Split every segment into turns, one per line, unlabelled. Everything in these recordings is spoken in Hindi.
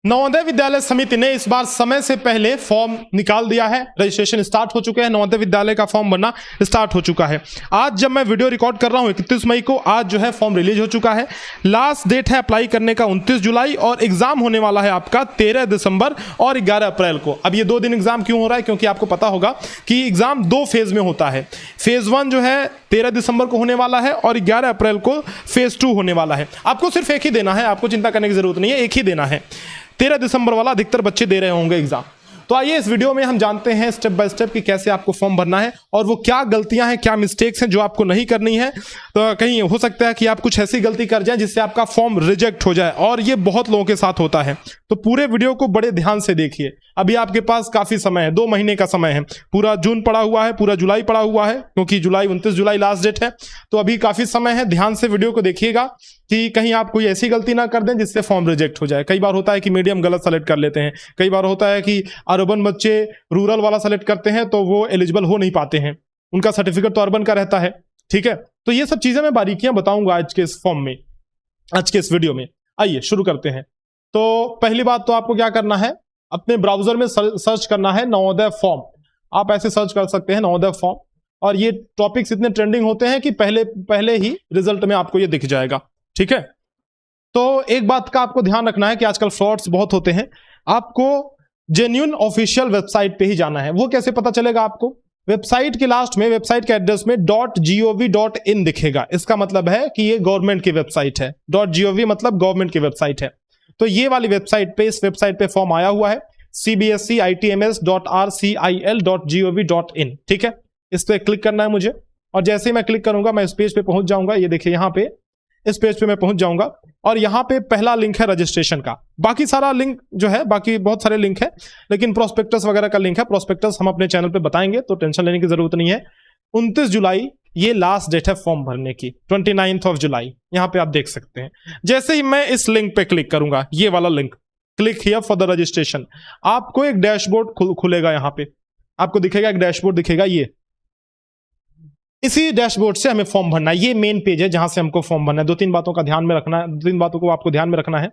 नवोदय विद्यालय समिति ने इस बार समय से पहले फॉर्म निकाल दिया है। रजिस्ट्रेशन स्टार्ट हो चुके हैं। नवोदय विद्यालय का फॉर्म भरना स्टार्ट हो चुका है। आज जब मैं वीडियो रिकॉर्ड कर रहा हूं 31 मई को, आज जो है फॉर्म रिलीज हो चुका है। लास्ट डेट है अप्लाई करने का 29 जुलाई और एग्जाम होने वाला है आपका 13 दिसंबर और 11 अप्रैल को। अब ये 2 दिन एग्जाम क्यों हो रहा है? क्योंकि आपको पता होगा कि एग्जाम 2 फेज में होता है। फेज 1 जो है 13 दिसंबर को होने वाला है और 11 अप्रैल को फेज 2 होने वाला है। आपको सिर्फ एक ही देना है, आपको चिंता करने की जरूरत नहीं है, एक ही देना है। 13 दिसंबर वाला अधिकतर बच्चे दे रहे होंगे एग्जाम। तो आइए इस वीडियो में हम जानते हैं स्टेप बाय स्टेप कि कैसे आपको फॉर्म भरना है और वो क्या गलतियां हैं, क्या मिस्टेक्स हैं जो आपको नहीं करनी है। तो कहीं हो सकता है कि आप कुछ ऐसी गलती कर जाएं जिससे आपका फॉर्म रिजेक्ट हो जाए, और ये बहुत लोगों के साथ होता है। तो पूरे वीडियो को बड़े ध्यान से देखिए। अभी आपके पास काफी समय है, 2 महीने का समय है। पूरा जून पड़ा हुआ है, पूरा जुलाई पड़ा हुआ है, क्योंकि 29 जुलाई लास्ट डेट है। तो अभी काफी समय है, ध्यान से वीडियो को देखिएगा कि कहीं आप कोई ऐसी गलती ना कर दें जिससे फॉर्म रिजेक्ट हो जाए। कई बार होता है कि मीडियम गलत सेलेक्ट कर लेते हैं, कई बार होता है कि अर्बन बच्चे रूरल वाला सेलेक्ट करते हैं तो वो एलिजिबल हो नहीं पाते हैं, उनका सर्टिफिकेट तो अर्बन का रहता है। ठीक है, तो ये सब चीजें मैं बारीकियां बताऊंगा आज के इस फॉर्म में, आज के इस वीडियो में। आइए शुरू करते हैं। तो पहली बात तो आपको क्या करना है, अपने ब्राउजर में सर्च करना है नवोदय फॉर्म। आप ऐसे सर्च कर सकते हैं नवोदय फॉर्म, और ये टॉपिक्स इतने ट्रेंडिंग होते हैं कि पहले ही रिजल्ट में आपको ये दिख जाएगा। ठीक है, तो एक बात का आपको ध्यान रखना है कि आजकल फ्रॉड्स बहुत होते हैं। आपको जेन्युइन ऑफिशियल वेबसाइट पे ही जाना है। वो कैसे पता चलेगा आपको? वेबसाइट के लास्ट में, वेबसाइट के एड्रेस में .gov.in दिखेगा। इसका मतलब है कि ये गवर्नमेंट की वेबसाइट है। .gov मतलब गवर्नमेंट की वेबसाइट है। तो ये वाली वेबसाइट पे, इस वेबसाइट पे फॉर्म आया हुआ है cbscitms.rcil.gov.in। ठीक है, इस पे क्लिक करना है मुझे, और जैसे ही मैं क्लिक करूंगा मैं इस पेज पे पहुंच जाऊंगा। ये देखिए यहाँ पे, इस पेज पे मैं पहुंच जाऊंगा, और यहाँ पे पहला लिंक है रजिस्ट्रेशन का। बाकी सारा लिंक जो है, बाकी बहुत सारे लिंक है, लेकिन प्रोस्पेक्टस वगैरह का लिंक है। प्रोस्पेक्टस हम अपने चैनल पे बताएंगे, तो टेंशन लेने की जरूरत नहीं है। 29 जुलाई ये लास्ट डेट है फॉर्म भरने की, 29 जुलाई यहाँ पे आप देख सकते हैं। जैसे ही मैं इस लिंक पे क्लिक करूंगा, ये वाला link, click here for the registration, आपको एक डैशबोर्ड खुलेगा। यहाँ पे आपको दिखेगा, एक डैशबोर्ड दिखेगा। ये इसी डैशबोर्ड से हमें फॉर्म भरना है। ये मेन पेज है जहां से हमको फॉर्म भरना है। 2-3 बातों का ध्यान में रखना है, 2-3 बातों को आपको ध्यान में रखना है।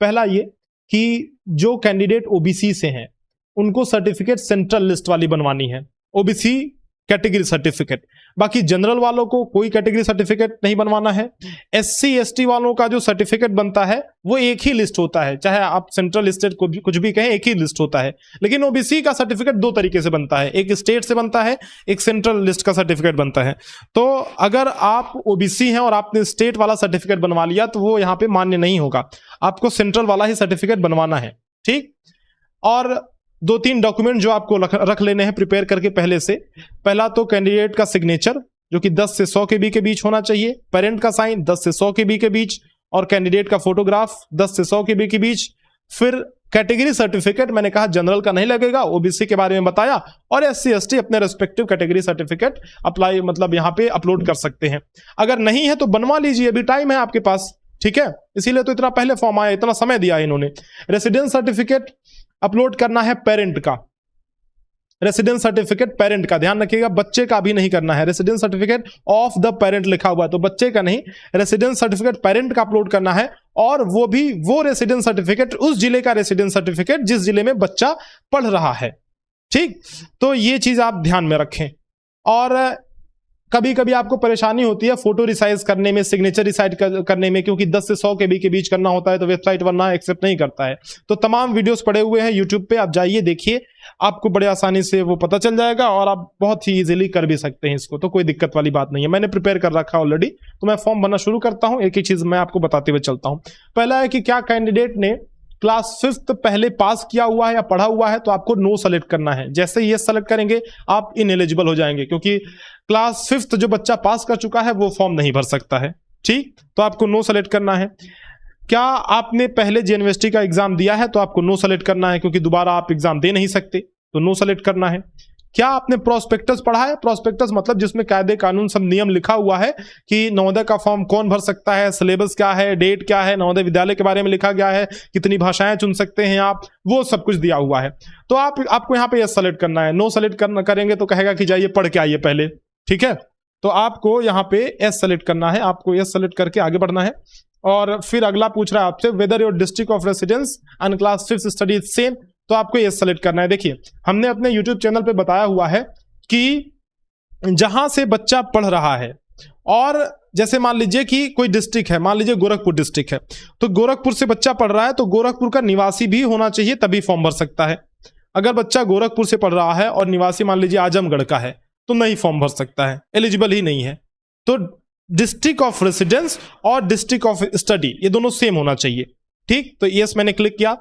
पहला ये कि जो कैंडिडेट ओबीसी से हैं उनको सर्टिफिकेट सेंट्रल लिस्ट वाली बनवानी है, ओबीसी कैटेगरी सर्टिफिकेट। बाकी जनरल वालों को कोई कैटेगरी सर्टिफिकेट नहीं बनवाना है। एससी एसटी वालों का जो सर्टिफिकेट बनता है वो एक ही लिस्ट होता है, चाहे आप सेंट्रल स्टेट को कुछ भी कहें, एक ही लिस्ट होता है। लेकिन ओबीसी का सर्टिफिकेट 2 तरीके से बनता है, एक स्टेट से बनता है, एक सेंट्रल लिस्ट का सर्टिफिकेट बनता है। तो अगर आप ओबीसी हैं और आपने स्टेट वाला सर्टिफिकेट बनवा लिया तो वो यहाँ पे मान्य नहीं होगा, आपको सेंट्रल वाला ही सर्टिफिकेट बनवाना है। ठीक, और 2-3 डॉक्यूमेंट जो आपको रख लेने हैं प्रिपेयर करके पहले से। पहला तो कैंडिडेट का सिग्नेचर जो कि 10 से 100 KB के बीच होना चाहिए, पेरेंट का साइन 10 से 100 KB के बीच, और कैंडिडेट का फोटोग्राफ 10 से 100 KB के बीच। फिर कैटेगरी सर्टिफिकेट, मैंने कहा जनरल का नहीं लगेगा, ओबीसी के बारे में बताया, और एससी एसटी अपने रेस्पेक्टिव कैटेगरी सर्टिफिकेट अप्लाई मतलब यहाँ पे अपलोड कर सकते हैं। अगर नहीं है तो बनवा लीजिए, अभी टाइम है आपके पास। ठीक है, इसीलिए तो इतना पहले फॉर्म आया, इतना समय दिया है इन्होंने। रेसिडेंस सर्टिफिकेट अपलोड करना है पेरेंट का, रेसिडेंस सर्टिफिकेट पेरेंट का, ध्यान रखिएगा, बच्चे का भी नहीं करना है। Residence certificate of the parent लिखा हुआ है, तो बच्चे का नहीं, रेसिडेंस सर्टिफिकेट पेरेंट का अपलोड करना है। और वो भी वो रेसिडेंस सर्टिफिकेट, उस जिले का रेसिडेंस सर्टिफिकेट जिस जिले में बच्चा पढ़ रहा है। ठीक, तो ये चीज आप ध्यान में रखें। और कभी कभी आपको परेशानी होती है फोटो रिसाइज करने में, सिग्नेचर रिसाइज करने में, क्योंकि 10 से 100 KB के बीच करना होता है तो वेबसाइट वरना एक्सेप्ट नहीं करता है। तो तमाम वीडियोस पड़े हुए हैं यूट्यूब पे, आप जाइए देखिए, आपको बड़े आसानी से वो पता चल जाएगा और आप बहुत ही इजीली कर भी सकते हैं इसको। तो कोई दिक्कत वाली बात नहीं है, मैंने प्रिपेयर कर रखा है ऑलरेडी। तो मैं फॉर्म भरना शुरू करता हूँ, एक ही चीज मैं आपको बताते हुए चलता हूँ। पहला है कि क्या कैंडिडेट ने क्लास 5th पहले पास किया हुआ है या पढ़ा हुआ है, तो आपको नो सेलेक्ट करना है। जैसे ही ये सेलेक्ट करेंगे आप इनएलिजिबल हो जाएंगे, क्योंकि क्लास 5th जो बच्चा पास कर चुका है वो फॉर्म नहीं भर सकता है। ठीक, तो आपको नो सेलेक्ट करना है। क्या आपने पहले जेयूनिवर्सिटी का एग्जाम दिया है, तो आपको नो सेलेक्ट करना है, क्योंकि दोबारा आप एग्जाम दे नहीं सकते, तो नो सेलेक्ट करना है। क्या आपने प्रोस्पेक्टस पढ़ा है? प्रोस्पेक्टस मतलब जिसमें कायदे कानून सब नियम लिखा हुआ है कि नवोदय का फॉर्म कौन भर सकता है, सिलेबस क्या है, डेट क्या है, नवोदय विद्यालय के बारे में लिखा गया है, कितनी भाषाएं चुन सकते हैं आप, वो सब कुछ दिया हुआ है। तो आपको यहाँ पे यस सेलेक्ट करना है। नो सेलेक्ट करेंगे तो कहेगा कि जाइए पढ़ के आइए पहले। ठीक है, तो आपको यहाँ पे एस सेलेक्ट करना है, आपको एस सेलेक्ट करके आगे बढ़ना है। और फिर अगला पूछ रहा है आपसे whether your district of residence and class 5 study is same, तो आपको ये सेलेक्ट करना है। देखिए हमने अपने यूट्यूब चैनल पे बताया हुआ है कि जहां से बच्चा पढ़ रहा है, और जैसे मान लीजिए कि कोई डिस्ट्रिक्ट है, मान लीजिए गोरखपुर डिस्ट्रिक्ट है, तो गोरखपुर से बच्चा पढ़ रहा है तो गोरखपुर का निवासी भी होना चाहिए तभी फॉर्म भर सकता है। अगर बच्चा गोरखपुर से पढ़ रहा है और निवासी मान लीजिए आजमगढ़ का है तो नहीं फॉर्म भर सकता है, एलिजिबल ही नहीं है। तो डिस्ट्रिक्ट ऑफ रेसिडेंस और डिस्ट्रिक्ट ऑफ स्टडी ये दोनों सेम होना चाहिए। ठीक, तो यस मैंने क्लिक किया।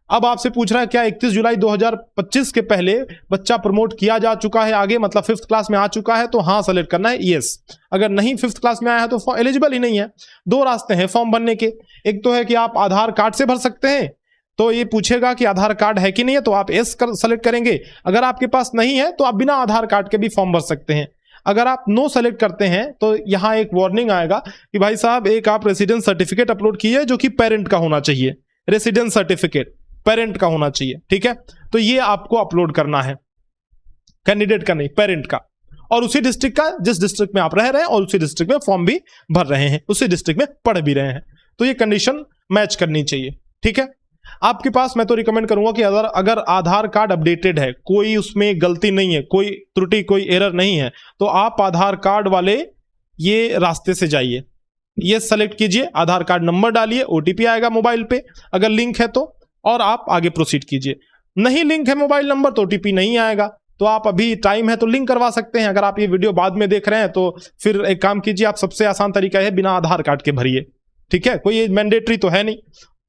अब आपसे पूछ रहा है क्या 31 जुलाई 2025 के पहले बच्चा प्रमोट किया जा चुका है आगे, मतलब 5th क्लास में आ चुका है, तो हाँ सेलेक्ट करना है यस। अगर नहीं 5th क्लास में आया है तो एलिजिबल ही नहीं है। दो रास्ते हैं फॉर्म भरने के, एक तो है कि आप आधार कार्ड से भर सकते हैं, तो ये पूछेगा कि आधार कार्ड है कि नहीं है, तो आप एस सेलेक्ट करेंगे। अगर आपके पास नहीं है तो आप बिना आधार कार्ड के भी फॉर्म भर सकते हैं। अगर आप नो सेलेक्ट करते हैं तो यहां एक वार्निंग आएगा कि भाई साहब एक आप रेसिडेंस सर्टिफिकेट अपलोड कीजिए जो कि पेरेंट का होना चाहिए, रेसिडेंस सर्टिफिकेट पेरेंट का होना चाहिए। ठीक है, तो ये आपको अपलोड करना है, कैंडिडेट का नहीं, पेरेंट का, और उसी डिस्ट्रिक्ट का जिस डिस्ट्रिक्ट में आप रह रहे हैं और उसी डिस्ट्रिक्ट में फॉर्म भी भर रहे हैं, उसी डिस्ट्रिक्ट में पढ़ भी रहे हैं, तो ये कंडीशन मैच करनी चाहिए। ठीक है, आपके पास मैं तो रिकमेंड करूंगा कि अगर आधार कार्ड अपडेटेड है, कोई उसमें गलती नहीं है, कोई त्रुटि कोई एरर नहीं है, तो आप आधार कार्ड वाले ये रास्ते से जाइए, ये सेलेक्ट कीजिए, आधार कार्ड नंबर डालिए, ओटीपी आएगा मोबाइल पे अगर लिंक है तो, और आप आगे प्रोसीड कीजिए। नहीं लिंक है मोबाइल नंबर तो ओटीपी नहीं आएगा, तो आप अभी टाइम है तो लिंक करवा सकते हैं। अगर आप ये वीडियो बाद में देख रहे हैं तो फिर एक काम कीजिए, आप सबसे आसान तरीका है बिना आधार कार्ड के भरिए। ठीक है, कोई मैंडेटरी तो है नहीं।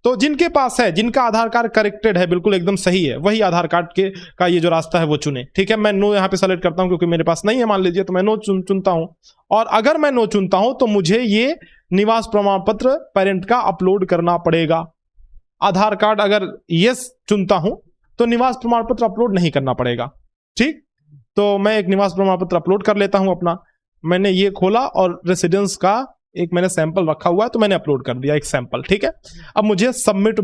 तो जिनके पास है, जिनका आधार कार्ड करेक्टेड है, बिल्कुल एकदम सही है, वही आधार कार्ड के का ये जो रास्ता है वो चुने। ठीक है, मैं नो यहाँ पे सेलेक्ट करता हूं क्योंकि मेरे पास नहीं है मान लीजिए, तो मैं नो चुनता हूं। और अगर मैं नो चुनता हूं तो मुझे ये निवास प्रमाण पत्र पेरेंट का अपलोड करना पड़ेगा। आधार कार्ड अगर यस चुनता हूं तो निवास प्रमाण पत्र अपलोड नहीं करना पड़ेगा। ठीक, तो मैं एक निवास प्रमाण पत्र अपलोड कर लेता हूं अपना। मैंने ये खोला और रेसिडेंस का एक मैंने सैंपल रखा हुआ है तो मैंने अपलोड कर दिया एक सैंपल। ठीक है, अब मुझे सबमिट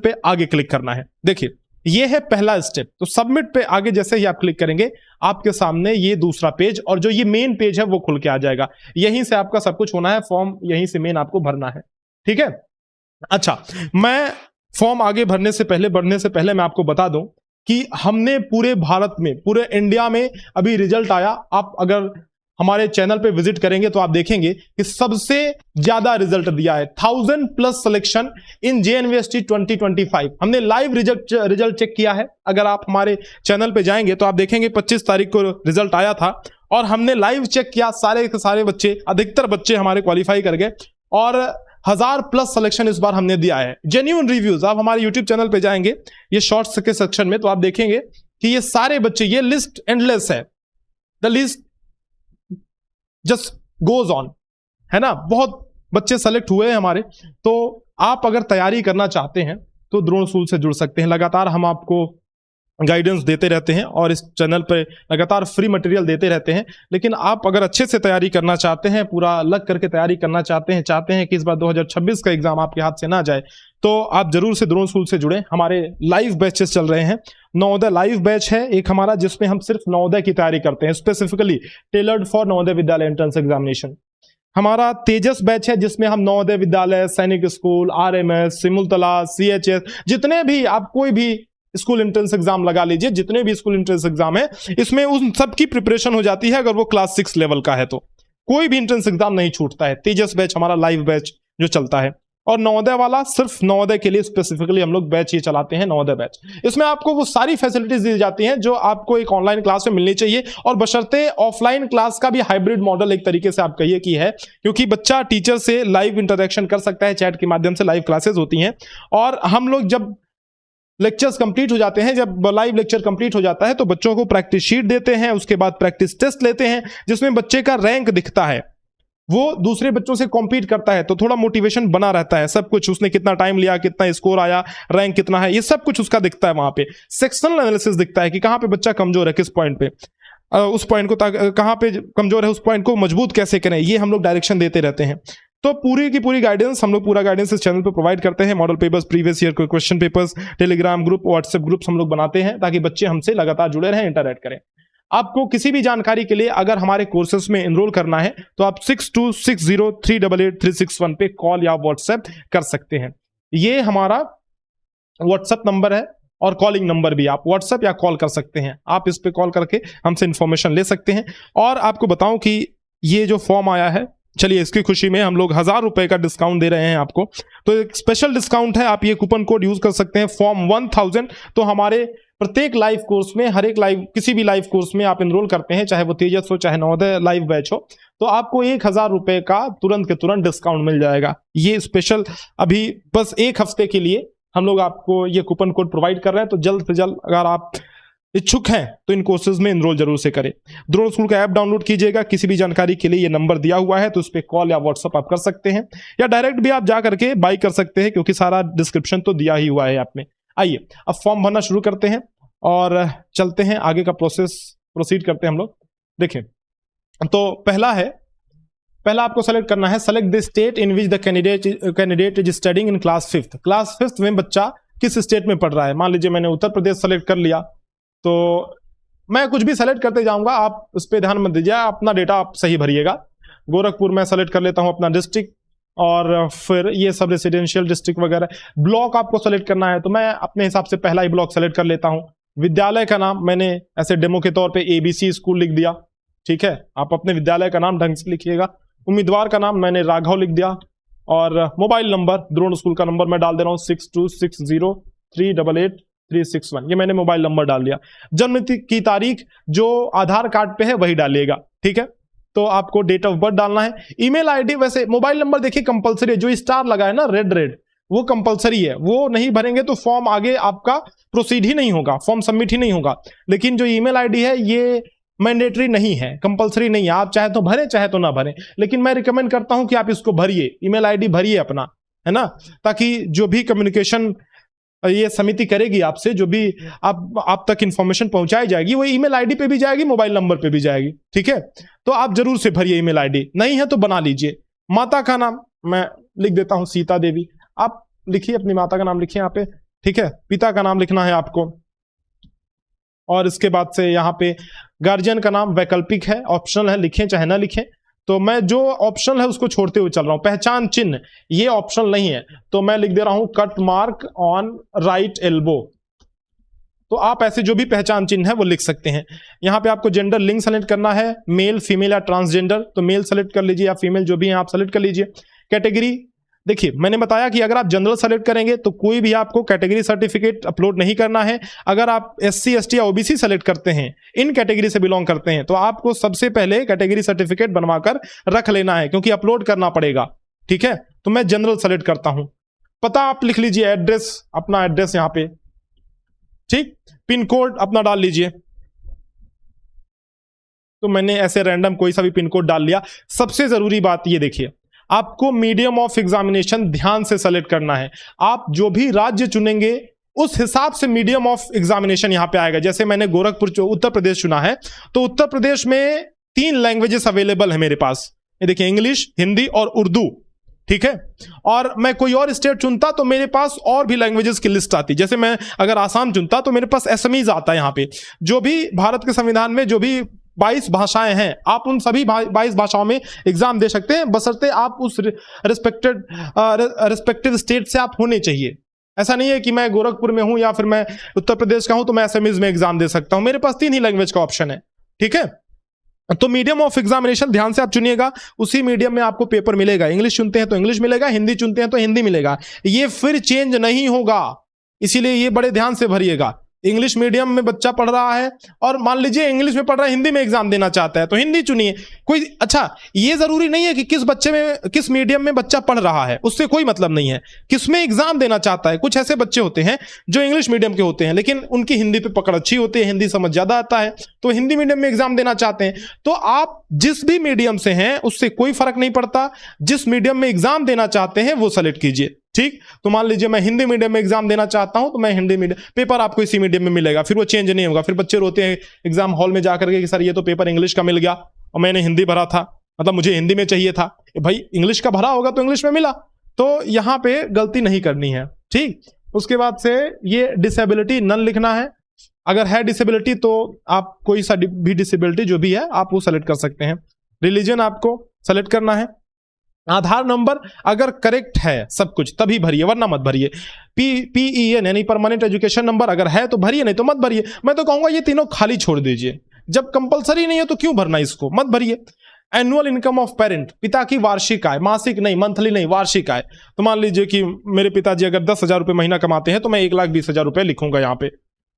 पे आगे क्लिक करना है। देखिए ये है पहला स्टेप, तो सबमिट पे आगे जैसे ही आप क्लिक करेंगे आपके सामने ये दूसरा पेज और जो ये मेन पेज है वो खुल के आ जाएगा। यहीं से आपका सब कुछ होना है, फॉर्म यहीं से मेन आपको भरना है। ठीक है, अच्छा मैं फॉर्म आगे बढ़ने से पहले मैं आपको बता दूं कि हमने पूरे भारत में, पूरे इंडिया में अभी रिजल्ट आया। आप अगर हमारे चैनल पे विजिट करेंगे तो आप देखेंगे कि सबसे ज्यादा रिजल्ट दिया है 1000+ सिलेक्शन इन JNVST 2025। हमने लाइव रिजल्ट चेक किया है। अगर आप हमारे चैनल पे जाएंगे तो आप देखेंगे 25 तारीख को रिजल्ट आया था और हमने लाइव चेक किया, सारे के सारे बच्चे, अधिकतर बच्चे हमारे क्वालिफाई कर गए और 1000+ सिलेक्शन इस बार हमने दिया है। जेन्युइन रिव्यूज, आप हमारे यूट्यूब चैनल पे जाएंगे ये शॉर्ट्स के सेक्शन में तो आप देखेंगे कि ये सारे बच्चे, ये लिस्ट एंडलेस है, the list just goes on, है ना। बहुत बच्चे सेलेक्ट हुए हैं हमारे। तो आप अगर तैयारी करना चाहते हैं तो द्रोण स्कूल से जुड़ सकते हैं। लगातार हम आपको गाइडेंस देते रहते हैं और इस चैनल पे लगातार फ्री मटेरियल देते रहते हैं। लेकिन आप अगर अच्छे से तैयारी करना चाहते हैं, पूरा लग करके तैयारी करना चाहते हैं कि इस बार 2026 का एग्जाम आपके हाथ से ना जाए, तो आप जरूर से द्रोण स्कूल से जुड़ें। हमारे लाइव बैचेस चल रहे हैं। नवोदय लाइव बैच है एक हमारा, जिसमें हम सिर्फ नवोदय की तैयारी करते हैं, specifically tailored for Navodaya Vidyalaya entrance examination. हमारा तेजस बैच है जिसमें हम नवोदय विद्यालय, सैनिक स्कूल, RMS, सिमुलतला, CHS, जितने भी आप कोई भी स्कूल एंट्रेंस एग्जाम लगा लीजिए, जितने भी स्कूल एंट्रेंस एग्जाम है इसमें उन सब की प्रिपरेशन हो जाती है। अगर वो क्लास 6 लेवल का है तो कोई भी एंट्रेंस एग्जाम नहीं छूटता है। तेजस बैच हमारा लाइव बैच जो चलता है, और नवोदय वाला सिर्फ नवोदय के लिए स्पेसिफिकली हम लोग बैच ये चलाते हैं, नवोदय बैच। इसमें आपको वो सारी फैसिलिटीज दी जाती हैं जो आपको एक ऑनलाइन क्लास में मिलनी चाहिए, और बशर्ते ऑफलाइन क्लास का भी हाइब्रिड मॉडल एक तरीके से आप कहिए कि है, क्योंकि बच्चा टीचर से लाइव इंटरेक्शन कर सकता है, चैट के माध्यम से लाइव क्लासेस होती हैं। और हम लोग जब लेक्चर्स कंप्लीट हो जाते हैं, जब लाइव लेक्चर कंप्लीट हो जाता है तो बच्चों को प्रैक्टिस शीट देते हैं, उसके बाद प्रैक्टिस टेस्ट लेते हैं जिसमें बच्चे का रैंक दिखता है, वो दूसरे बच्चों से कॉम्पीट करता है, तो थोड़ा मोटिवेशन बना रहता है। सब कुछ, उसने कितना टाइम लिया, कितना स्कोर आया, रैंक कितना है, ये सब कुछ उसका दिखता है। वहां पे सेक्शनल एनालिसिस दिखता है कि कहां पे बच्चा कमजोर है, किस पॉइंट पे, उस पॉइंट को कहां पे कमजोर है, उस पॉइंट को मजबूत कैसे करें, ये हम लोग डायरेक्शन देते रहते हैं। तो पूरी की पूरी गाइडेंस हम लोग पूरा गाइडेंस इस चैनल पे प्रोवाइड करते हैं। मॉडल पेपर्स, प्रीवियस ईयर के question papers, Telegram group, WhatsApp groups हम लोग बनाते हैं ताकि बच्चे हमसे लगातार जुड़े रहें, इंटरैक्ट करें। आपको किसी भी जानकारी के लिए अगर हमारे कोर्सेस में एनरोल करना है तो आप 6260388361 पे कॉल या व्हाट्सएप कर सकते हैं। ये हमारा व्हाट्सएप नंबर है और कॉलिंग नंबर भी, आप व्हाट्सएप या कॉल कर सकते हैं। आप इस पे कॉल करके हमसे इंफॉर्मेशन ले सकते हैं। और आपको बताऊं कि ये जो फॉर्म आया है, चलिए इसकी खुशी में हम लोग 1000 रुपए का डिस्काउंट दे रहे हैं आपको। तो एक स्पेशल डिस्काउंट है, आप ये कूपन कोड यूज कर सकते हैं फॉर्म 1000। तो हमारे प्रत्येक लाइव कोर्स में, हर एक लाइव, किसी भी लाइव कोर्स में आप एनरोल करते हैं, चाहे वो तेजस हो चाहे नवोदय लाइव बैच हो, तो आपको 1000 रुपए का तुरंत के तुरंत डिस्काउंट मिल जाएगा। ये स्पेशल अभी बस एक हफ्ते के लिए हम लोग आपको ये कूपन कोड प्रोवाइड कर रहे हैं। तो जल्द से जल्द अगर आप इच्छुक हैं तो इन कोर्सेज में एनरोल जरूर से करें। द्रोण स्कूल का ऐप डाउनलोड कीजिएगा। किसी भी जानकारी के लिए ये नंबर दिया हुआ है, तो उस पर कॉल या व्हाट्सअप आप कर सकते हैं, या डायरेक्ट भी आप जा करके बाई कर सकते हैं, क्योंकि सारा डिस्क्रिप्शन तो दिया ही हुआ है ऐप में। आइए अब फॉर्म भरना शुरू करते हैं और चलते हैं आगे का प्रोसीड करते हैं हम लोग। देखें, तो पहला आपको सेलेक्ट करना है, select the state in which the candidate is studying in class 5th। Class 5th में बच्चा किस स्टेट में पढ़ रहा है। मान लीजिए मैंने उत्तर प्रदेश सेलेक्ट कर लिया, तो मैं कुछ भी सेलेक्ट करते जाऊंगा, आप उस पर ध्यान मत दीजिए, अपना डेटा आप सही भरिएगा। गोरखपुर में सेलेक्ट कर लेता हूं अपना डिस्ट्रिक्ट, और फिर ये सब रेसिडेंशियल डिस्ट्रिक्ट वगैरह। ब्लॉक आपको सेलेक्ट करना है, तो मैं अपने हिसाब से पहला ही ब्लॉक सेलेक्ट कर लेता हूं। विद्यालय का नाम मैंने ऐसे डेमो के तौर पे ABC स्कूल लिख दिया, ठीक है। आप अपने विद्यालय का नाम ढंग से लिखिएगा। उम्मीदवार का नाम मैंने राघव लिख दिया, और मोबाइल नंबर, द्रोण स्कूल का नंबर मैं डाल दे रहा हूँ 6260388361। ये मैंने मोबाइल नंबर डाल दिया। जन्म की तारीख जो आधार कार्ड पे है वही डालिएगा, ठीक है। तो आपको डेट ऑफ बर्थ डालना है। ईमेल आईडी, वैसे मोबाइल नंबर देखिए कंपलसरी है, जो स्टार लगा है ना रेड, वो कंपलसरी है, वो नहीं भरेंगे तो फॉर्म आगे आपका प्रोसीड ही नहीं होगा, फॉर्म सबमिट ही नहीं होगा। लेकिन जो ईमेल आईडी है ये मैंडेटरी नहीं है, कंपलसरी नहीं है, आप चाहे तो भरें चाहे तो ना भरें, लेकिन मैं रिकमेंड करता हूं कि आप इसको भरिए, ईमेल आईडी भरिए अपना, है ना, ताकि जो भी कम्युनिकेशन ये समिति करेगी आपसे, जो भी आप तक इंफॉर्मेशन पहुंचाई जाएगी, वो ईमेल आईडी पे भी जाएगी, मोबाइल नंबर पे भी जाएगी, ठीक है। तो आप जरूर से भरिए, ईमेल आईडी नहीं है तो बना लीजिए। माता का नाम मैं लिख देता हूं सीता देवी, आप लिखिए, अपनी माता का नाम लिखिए यहाँ पे, ठीक है। पिता का नाम लिखना है आपको, और इसके बाद से यहाँ पे गार्जियन का नाम वैकल्पिक है, ऑप्शनल है, लिखें चाहे ना लिखें। तो मैं जो ऑप्शनल है उसको छोड़ते हुए चल रहा हूं। पहचान चिन्ह ये ऑप्शनल नहीं है, तो मैं लिख दे रहा हूं cut mark on right elbow. तो आप ऐसे जो भी पहचान चिन्ह है वो लिख सकते हैं। यहाँ पे आपको जेंडर लिंग सेलेक्ट करना है, मेल, फीमेल या ट्रांसजेंडर, तो मेल सेलेक्ट कर लीजिए, या फीमेल जो भी है आप सेलेक्ट कर लीजिए। कैटेगरी, देखिए मैंने बताया कि अगर आप जनरल सेलेक्ट करेंगे तो कोई भी आपको कैटेगरी सर्टिफिकेट अपलोड नहीं करना है। अगर आप SC ST या OBC सेलेक्ट करते हैं, इन कैटेगरी से बिलोंग करते हैं, तो आपको सबसे पहले कैटेगरी सर्टिफिकेट बनवाकर रख लेना है, क्योंकि अपलोड करना पड़ेगा, ठीक है। तो मैं जनरल सेलेक्ट करता हूं। पता आप लिख लीजिए, एड्रेस, अपना एड्रेस यहां पे, ठीक। पिन कोड अपना डाल लीजिए, तो मैंने ऐसे रैंडम कोई सा भी पिन कोड डाल लिया। सबसे जरूरी बात ये देखिए, आपको मीडियम ऑफ एग्जामिनेशन ध्यान से सेलेक्ट करना है। आप जो भी राज्य चुनेंगे उस हिसाब से मीडियम ऑफ एग्जामिनेशन यहां पे आएगा। जैसे मैंने गोरखपुर उत्तर प्रदेश चुना है, तो उत्तर प्रदेश में 3 लैंग्वेजेस अवेलेबल है मेरे पास, ये देखिए, इंग्लिश, हिंदी और उर्दू, ठीक है। और मैं कोई और स्टेट चुनता तो मेरे पास और भी लैंग्वेजेस की लिस्ट आती। जैसे मैं अगर आसाम चुनता तो मेरे पास असमीज आता है। यहाँ पे जो भी भारत के संविधान में जो भी 22 भाषाएं हैं, आप उन सभी 22 भाषाओं में एग्जाम दे सकते हैं, बशर्ते आप उस रिस्पेक्टिव स्टेट से आप होने चाहिए। ऐसा नहीं है कि मैं गोरखपुर में हूं या फिर मैं उत्तर प्रदेश का हूं तो मैं असमीज में एग्जाम दे सकता हूं। मेरे पास 3 ही लैंग्वेज का ऑप्शन है, ठीक है। तो मीडियम ऑफ एग्जामिनेशन ध्यान से आप चुनिएगा, उसी मीडियम में आपको पेपर मिलेगा। इंग्लिश चुनते हैं तो इंग्लिश मिलेगा, हिंदी चुनते हैं तो हिंदी मिलेगा, ये फिर चेंज नहीं होगा, इसीलिए ये बड़े ध्यान से भरिएगा। इंग्लिश मीडियम में बच्चा पढ़ रहा है और मान लीजिए इंग्लिश में पढ़ रहा है, हिंदी में एग्जाम देना चाहता है, तो हिंदी चुनिए। कोई अच्छा, ये जरूरी नहीं है कि किस मीडियम में बच्चा पढ़ रहा है, उससे कोई मतलब नहीं है, किस में एग्जाम देना चाहता है। कुछ ऐसे बच्चे होते हैं जो इंग्लिश मीडियम के होते हैं, लेकिन उनकी हिंदी पे पकड़ अच्छी होती है, हिंदी समझ ज्यादा आता है, तो हिंदी मीडियम में एग्जाम देना चाहते हैं। तो आप जिस भी मीडियम से हैं उससे कोई फर्क नहीं पड़ता, जिस मीडियम में एग्जाम देना चाहते हैं वो सेलेक्ट कीजिए, ठीक। तो मान लीजिए मैं हिंदी मीडियम में एग्जाम देना चाहता हूं, तो मैं हिंदी मीडियम, पेपर आपको इसी मीडियम में मिलेगा, फिर वो चेंज नहीं होगा। फिर बच्चे रोते हैं एग्जाम हॉल में जाकर के कि सर ये तो पेपर इंग्लिश का मिल गया और मैंने हिंदी भरा था, मतलब मुझे हिंदी में चाहिए था। भाई इंग्लिश का भरा होगा तो इंग्लिश में मिला, तो यहां पे गलती नहीं करनी है, ठीक। उसके बाद से ये डिसेबिलिटी नन लिखना है, अगर है डिसेबिलिटी तो आप कोई सा भी डिसेबिलिटी जो भी है आप वो सेलेक्ट कर सकते हैं। रिलीजन आपको सेलेक्ट करना है। आधार नंबर अगर करेक्ट है सब कुछ तभी भरिए, वरना मत भरिए। PEN यानी परमानेंट एजुकेशन नंबर अगर है तो भरिए, नहीं तो मत भरिए। मैं तो कहूंगा ये तीनों खाली छोड़ दीजिए, जब कंपलसरी नहीं है तो क्यों भरना, इसको मत भरिए। एनुअल इनकम ऑफ पेरेंट, पिता की वार्षिक आय, मासिक नहीं, मंथली नहीं, वार्षिक आय। तो मान लीजिए कि मेरे पिताजी अगर 10,000 रुपए महीना कमाते हैं तो मैं 1,20,000 रुपए लिखूंगा यहाँ पे,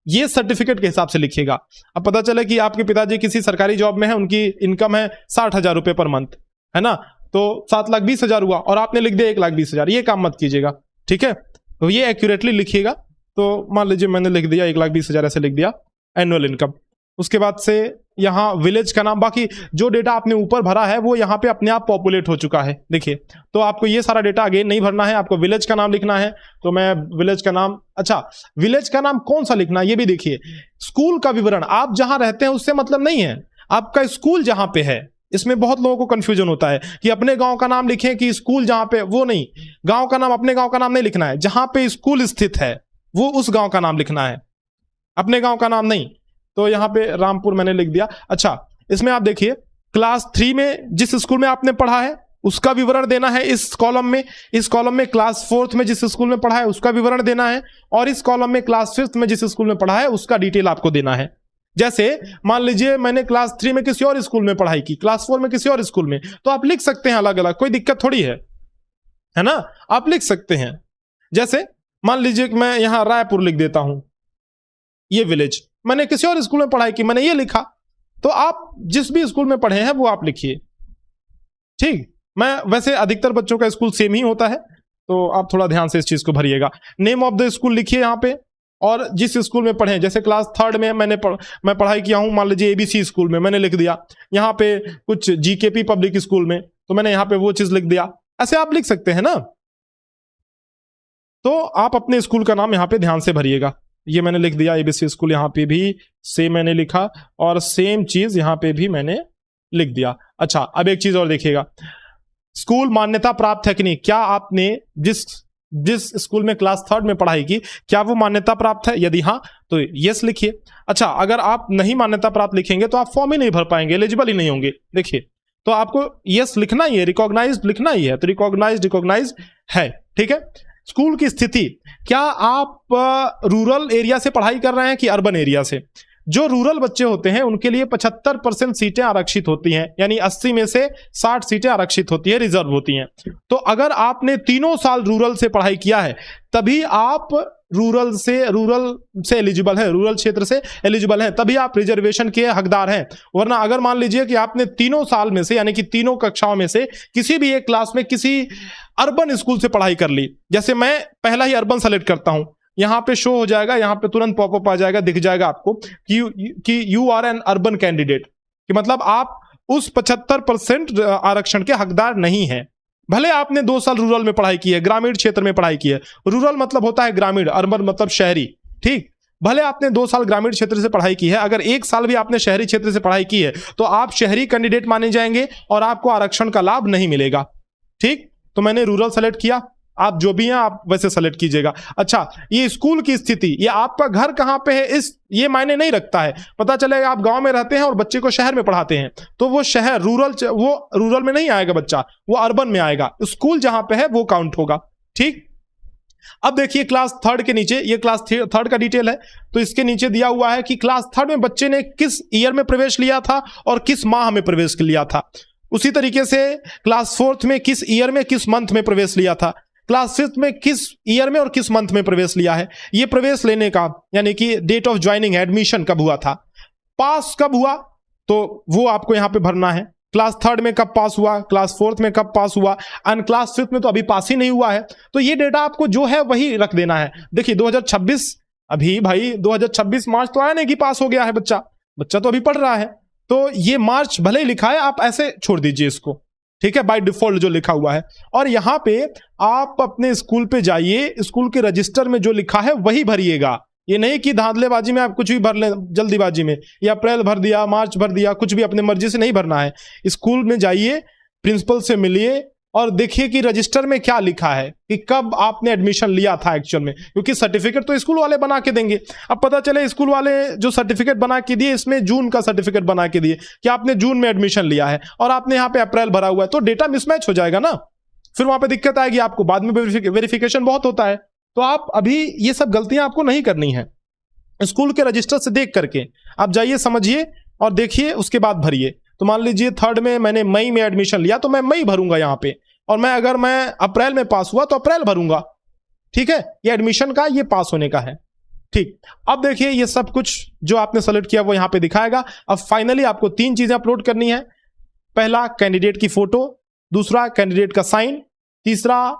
ये सर्टिफिकेट के हिसाब से लिखिएगा। अब पता चले कि आपके पिताजी किसी सरकारी जॉब में है, उनकी इनकम है 60,000 रुपए पर मंथ, है ना, तो 7,20,000 हुआ और आपने लिख दिया 1,20,000, ये काम मत कीजिएगा, ठीक है। तो ये एक्यूरेटली लिखिएगा। तो मान लीजिए मैंने लिख दिया 1,20,000 ऐसे लिख दिया एनुअल इनकम। उसके बाद से यहाँ विलेज का नाम, बाकी जो डेटा आपने ऊपर भरा है वो यहाँ पे अपने आप पॉपुलेट हो चुका है, देखिए। तो आपको ये सारा डेटा अगेन नहीं भरना है, आपको विलेज का नाम लिखना है। तो मैं विलेज का नाम, अच्छा विलेज का नाम कौन सा लिखना है ये भी देखिए। स्कूल का विवरण, आप जहां रहते हैं उससे मतलब नहीं है, आपका स्कूल जहां पे है। इसमें बहुत लोगों को कंफ्यूजन होता है कि अपने गांव का नाम लिखें कि स्कूल जहां पे, वो नहीं, गांव का नाम, अपने गांव का नाम नहीं लिखना है, जहां पे स्कूल स्थित है वो उस गांव का नाम लिखना है, अपने गांव का नाम नहीं। तो यहां पे रामपुर मैंने लिख दिया। अच्छा इसमें आप देखिए क्लास 3 में जिस स्कूल में आपने पढ़ा है उसका विवरण देना है इस कॉलम में। इस कॉलम में क्लास 4th में जिस स्कूल में पढ़ा है उसका विवरण देना है, और इस कॉलम में क्लास 5th में जिस स्कूल में पढ़ा है उसका डिटेल आपको देना है। जैसे मान लीजिए मैंने क्लास 3 में किसी और स्कूल में पढ़ाई की, क्लास 4 में किसी और स्कूल में, तो आप लिख सकते हैं अलग अलग, कोई दिक्कत थोड़ी है ना, आप लिख सकते हैं। जैसे मान लीजिए कि मैं यहां रायपुर लिख देता हूं, ये विलेज, मैंने किसी और स्कूल में पढ़ाई की, मैंने ये लिखा, तो आप जिस भी स्कूल में पढ़े हैं वो आप लिखिए, ठीक। मैं वैसे अधिकतर बच्चों का स्कूल सेम ही होता है, तो आप थोड़ा ध्यान से इस चीज को भरिएगा। नेम ऑफ द स्कूल लिखिए यहाँ पे, और जिस स्कूल में पढ़े, जैसे क्लास 3rd में मैं पढ़ाई किया हूं, मान लीजिए ABC स्कूल में, मैंने लिख दिया। यहाँ पे कुछ GKP पब्लिक स्कूल में, तो मैंने यहाँ पे वो चीज लिख दिया। ऐसे आप लिख सकते हैं ना। तो आप अपने स्कूल का नाम यहाँ पे ध्यान से भरिएगा। ये मैंने लिख दिया ABC स्कूल, यहाँ पे भी सेम मैंने लिखा, और सेम चीज यहाँ पे भी मैंने लिख दिया। अच्छा अब एक चीज और देखिएगा, स्कूल मान्यता प्राप्त है कि नहीं, क्या आपने जिस स्कूल में क्लास 3rd में पढ़ाई की क्या वो मान्यता प्राप्त है, यदि हाँ तो यस लिखिए। अच्छा अगर आप नहीं मान्यता प्राप्त लिखेंगे तो आप फॉर्म ही नहीं भर पाएंगे, एलिजिबल ही नहीं होंगे। देखिए तो आपको यस लिखना ही है, रिकॉग्नाइज्ड लिखना ही है, तो रिकॉग्नाइज्ड है, ठीक है। स्कूल की स्थिति, क्या आप रूरल एरिया से पढ़ाई कर रहे हैं कि अर्बन एरिया से। जो रूरल बच्चे होते हैं उनके लिए 75% सीटें आरक्षित होती हैं, यानी 80 में से 60 सीटें आरक्षित होती है, रिजर्व होती हैं। तो अगर आपने 3 साल रूरल से पढ़ाई किया है तभी आप रूरल से एलिजिबल है, रूरल क्षेत्र से एलिजिबल है, तभी आप रिजर्वेशन के हकदार हैं। वरना अगर मान लीजिए कि आपने 3 साल में से, यानी कि 3 कक्षाओं में से किसी भी एक क्लास में किसी अर्बन स्कूल से पढ़ाई कर ली, जैसे मैं पहला ही अर्बन सेलेक्ट करता हूं, यहां पे शो हो जाएगा, यहां पे तुरंत पॉपअप आ जाएगा, दिख जाएगा आपको कि you are an urban candidate, कि मतलब आप उस 75% आरक्षण के हकदार नहीं है। भले आपने 2 साल रूरल में पढ़ाई की है, ग्रामीण क्षेत्र में पढ़ाई की है, रूरल मतलब होता है ग्रामीण, अर्बन मतलब शहरी, ठीक। भले आपने 2 साल ग्रामीण क्षेत्र से पढ़ाई की है, अगर 1 साल भी आपने शहरी क्षेत्र से पढ़ाई की है तो आप शहरी कैंडिडेट माने जाएंगे और आपको आरक्षण का लाभ नहीं मिलेगा, ठीक। तो मैंने रूरल सेलेक्ट किया, आप जो भी हैं आप वैसे सेलेक्ट कीजिएगा। अच्छा ये स्कूल की स्थिति, ये आपका घर कहां पे है ये मायने नहीं रखता है। पता चलेगा आप गांव में रहते हैं और बच्चे को शहर में पढ़ाते हैं, तो वो शहर वो रूरल में नहीं आएगा बच्चा, वो अर्बन में आएगा। स्कूल जहां पे है वो काउंट होगा, ठीक। अब देखिए क्लास 3rd के नीचे, ये क्लास 3rd का डिटेल है, तो इसके नीचे दिया हुआ है कि क्लास 3rd में बच्चे ने किस ईयर में प्रवेश लिया था और किस माह में प्रवेश लिया था। उसी तरीके से क्लास 4th में किस ईयर में किस मंथ में प्रवेश लिया था, क्लास 5th में किस ईयर में और किस मंथ में प्रवेश लिया है। ये प्रवेश लेने का यानी कि डेट ऑफ ज्वाइनिंग, एडमिशन कब हुआ था, पास कब हुआ, तो वो आपको यहां पे भरना है। क्लास 3rd में कब पास हुआ, क्लास 4th में कब पास हुआ, एंड क्लास 5th में तो अभी पास ही नहीं हुआ है। तो ये डेटा आपको जो है वही रख देना है। देखिए 2026, अभी भाई 2026 मार्च तो आया नहीं कि पास हो गया है बच्चा तो अभी पढ़ रहा है, तो ये मार्च भले ही लिखा है, आप ऐसे छोड़ दीजिए इसको, ठीक है, बाय डिफॉल्ट जो लिखा हुआ है। और यहां पे आप अपने स्कूल पे जाइए, स्कूल के रजिस्टर में जो लिखा है वही भरिएगा। ये नहीं कि धांधलेबाजी में आप कुछ भी भर लें, जल्दीबाजी में, या अप्रैल भर दिया, मार्च भर दिया, कुछ भी अपने मर्जी से नहीं भरना है। स्कूल में जाइए, प्रिंसिपल से मिलिए, और देखिए कि रजिस्टर में क्या लिखा है कि कब आपने एडमिशन लिया था एक्चुअल में, क्योंकि सर्टिफिकेट तो स्कूल वाले बना के देंगे। अब पता चले स्कूल वाले जो सर्टिफिकेट बना के दिए इसमें जून का सर्टिफिकेट बना के दिए कि आपने जून में एडमिशन लिया है और आपने यहाँ पे अप्रैल भरा हुआ है, तो डेटा मिसमैच हो जाएगा ना, फिर वहां पे दिक्कत आएगी आपको, बाद में वेरिफिकेशन बहुत होता है। तो आप अभी ये सब गलतियां आपको नहीं करनी है। स्कूल के रजिस्टर से देख करके आप जाइए, समझिए और देखिए, उसके बाद भरिए। तो मान लीजिए 3rd में मैंने मई में एडमिशन लिया तो मैं मई भरूंगा यहाँ पे, और मैं अगर मैं अप्रैल में पास हुआ तो अप्रैल भरूंगा। ठीक है, ये एडमिशन का, ये पास होने का है। ठीक, अब देखिए ये सब कुछ जो आपने सेलेक्ट किया वो यहाँ पे दिखाएगा। अब फाइनली आपको 3 चीजें अपलोड करनी है। पहला कैंडिडेट की फोटो, दूसरा कैंडिडेट का साइन, तीसरा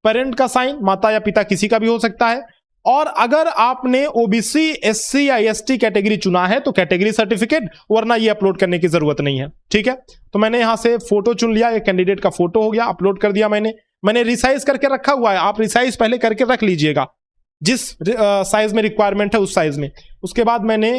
पेरेंट का साइन, माता या पिता किसी का भी हो सकता है। और अगर आपने ओबीसी, एससी या एसटी कैटेगरी चुना है तो कैटेगरी सर्टिफिकेट, वरना ये अपलोड करने की जरूरत नहीं है। ठीक है, तो मैंने यहां से फोटो चुन लिया, एक कैंडिडेट का फोटो हो गया, अपलोड कर दिया मैंने रिसाइज करके रखा हुआ है, आप रिसाइज पहले करके रख लीजिएगा जिस साइज में रिक्वायरमेंट है उस साइज में। उसके बाद मैंने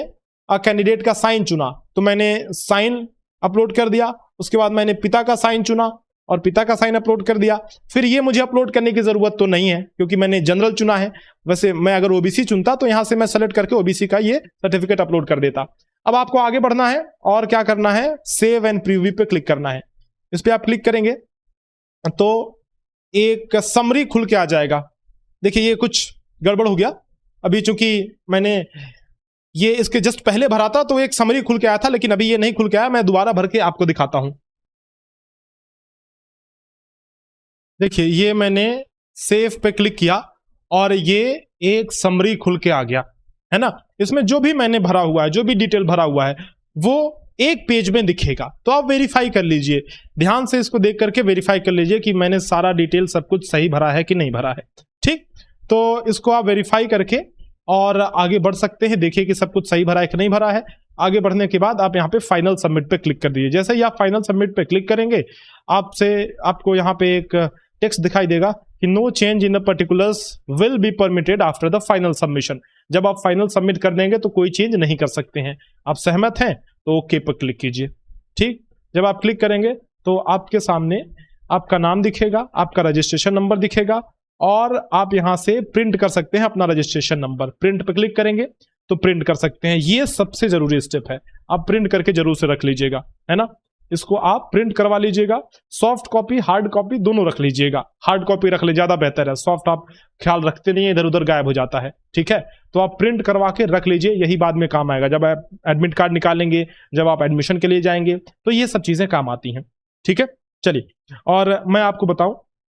कैंडिडेट का साइन चुना तो मैंने साइन अपलोड कर दिया। उसके बाद मैंने पिता का साइन चुना और पिता का साइन अपलोड कर दिया। फिर ये मुझे अपलोड करने की जरूरत तो नहीं है क्योंकि मैंने जनरल चुना है। वैसे मैं अगर ओबीसी चुनता तो यहां से मैं सेलेक्ट करके ओबीसी का ये सर्टिफिकेट अपलोड कर देता। अब आपको आगे बढ़ना है और क्या करना है, सेव एंड प्रीव्यू पे क्लिक करना है। इस पे आप क्लिक करेंगे तो एक समरी खुल के आ जाएगा। देखिए ये कुछ गड़बड़ हो गया अभी, चूंकि मैंने ये इसके जस्ट पहले भरा था तो एक समरी खुल के आया था, लेकिन अभी ये नहीं खुल के आया। मैं दोबारा भर के आपको दिखाता हूं। देखिए ये मैंने सेव पे क्लिक किया और ये एक समरी खुल के आ गया है ना। इसमें जो भी मैंने भरा हुआ है, जो भी डिटेल भरा हुआ है वो एक पेज में दिखेगा। तो आप वेरीफाई कर लीजिए, ध्यान से इसको देख करके वेरीफाई कर लीजिए कि मैंने सारा डिटेल सब कुछ सही भरा है कि नहीं भरा है। ठीक, तो इसको आप वेरीफाई करके और आगे बढ़ सकते हैं। देखिए कि सब कुछ सही भरा है कि नहीं भरा है। आगे बढ़ने के बाद आप यहाँ पे फाइनल सबमिट पे क्लिक कर दीजिए। जैसे ही आप फाइनल सबमिट पे क्लिक करेंगे आपको यहाँ पे एक टेक्स्ट दिखाई देगा कि no change in the particulars will be permitted after the final submission. जब आप फाइनल सबमिट कर देंगे तो कोई चेंज नहीं कर सकते हैं। आप सहमत हैं तो ओके पर क्लिक कीजिए। ठीक, जब आप क्लिक करेंगे तो आपके सामने आपका नाम दिखेगा, आपका रजिस्ट्रेशन नंबर दिखेगा और आप यहां से प्रिंट कर सकते हैं अपना रजिस्ट्रेशन नंबर। प्रिंट पर क्लिक करेंगे तो प्रिंट कर सकते हैं। ये सबसे जरूरी स्टेप है, आप प्रिंट करके जरूर से रख लीजिएगा, है ना। इसको आप प्रिंट करवा लीजिएगा। सॉफ्ट कॉपी, हार्ड कॉपी दोनों रख लीजिएगा। हार्ड कॉपी रख ले, ज्यादा बेहतर है। सॉफ्ट आप ख्याल रखते नहीं है, इधर उधर गायब हो जाता है। ठीक है, तो आप प्रिंट करवा के रख लीजिए, यही बाद में काम आएगा। जब आप एडमिट कार्ड निकालेंगे, जब आप एडमिशन के लिए जाएंगे तो ये सब चीजें काम आती हैं। ठीक है, चलिए, और मैं आपको बताऊं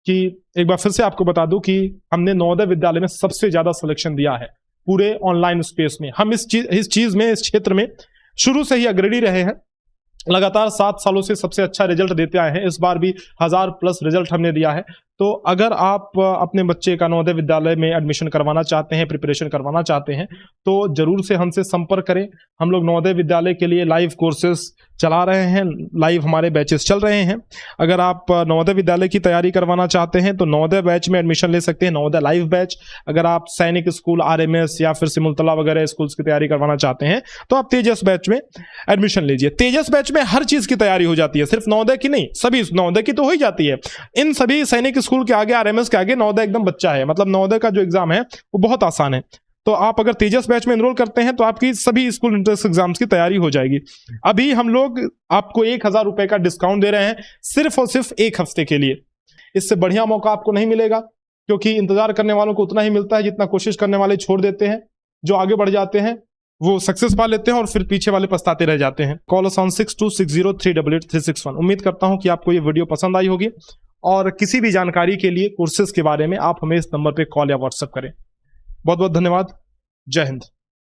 कि एक बार फिर से आपको बता दूं कि हमने नवोदय विद्यालय में सबसे ज्यादा सिलेक्शन दिया है पूरे ऑनलाइन स्पेस में। हम इस चीज में, इस क्षेत्र में शुरू से ही अग्रणी रहे हैं। लगातार 7 सालों से सबसे अच्छा रिजल्ट देते आए हैं। इस बार भी 1000+ रिजल्ट हमने दिया है। तो अगर आप अपने बच्चे का नवोदय विद्यालय में एडमिशन करवाना चाहते हैं, प्रिपरेशन करवाना चाहते हैं, तो जरूर से हमसे संपर्क करें। हम लोग नवोदय विद्यालय के लिए लाइव कोर्सेज चला रहे हैं, लाइव हमारे बैचेस चल रहे हैं। अगर आप नवोदय विद्यालय की तैयारी करवाना चाहते हैं तो नवोदय बैच में एडमिशन ले सकते हैं, नवोदय लाइव बैच। अगर आप सैनिक स्कूल, आरएमएस या फिर सिमुलतला वगैरह स्कूल्स की तैयारी करवाना चाहते हैं तो आप तेजस बैच में एडमिशन लीजिए। तेजस बैच में हर चीज की तैयारी हो जाती है, सिर्फ नवोदय की नहीं, सभी नवोदय की तो हो ही जाती है। इन सभी सैनिक स्कूल के आगे, आरएमएस के आगे नवोदय एकदम बच्चा है। मतलब नवोदय का जो एग्जाम है वो बहुत आसान है। तो आप अगर तेजस बैच में एनरोल करते हैं तो आपकी सभी स्कूल एंट्रेंस एग्जाम्स की तैयारी हो जाएगी। अभी हम लोग आपको 1000 रुपए का डिस्काउंट दे रहे हैं सिर्फ और सिर्फ 1 हफ्ते के लिए। इससे बढ़िया मौका आपको नहीं मिलेगा, क्योंकि इंतजार करने वालों को उतना ही मिलता है जितना कोशिश करने वाले छोड़ देते हैं। जो आगे बढ़ जाते हैं वो सक्सेस पा लेते हैं और फिर पीछे वाले पछताते रह जाते हैं। Call us on 6260388361। उम्मीद करता हूं कि आपको ये वीडियो पसंद आई होगी, और किसी भी जानकारी के लिए कोर्सेज के बारे में आप हमें इस नंबर पे कॉल या व्हाट्सएप करें। बहुत बहुत धन्यवाद। जय हिंद।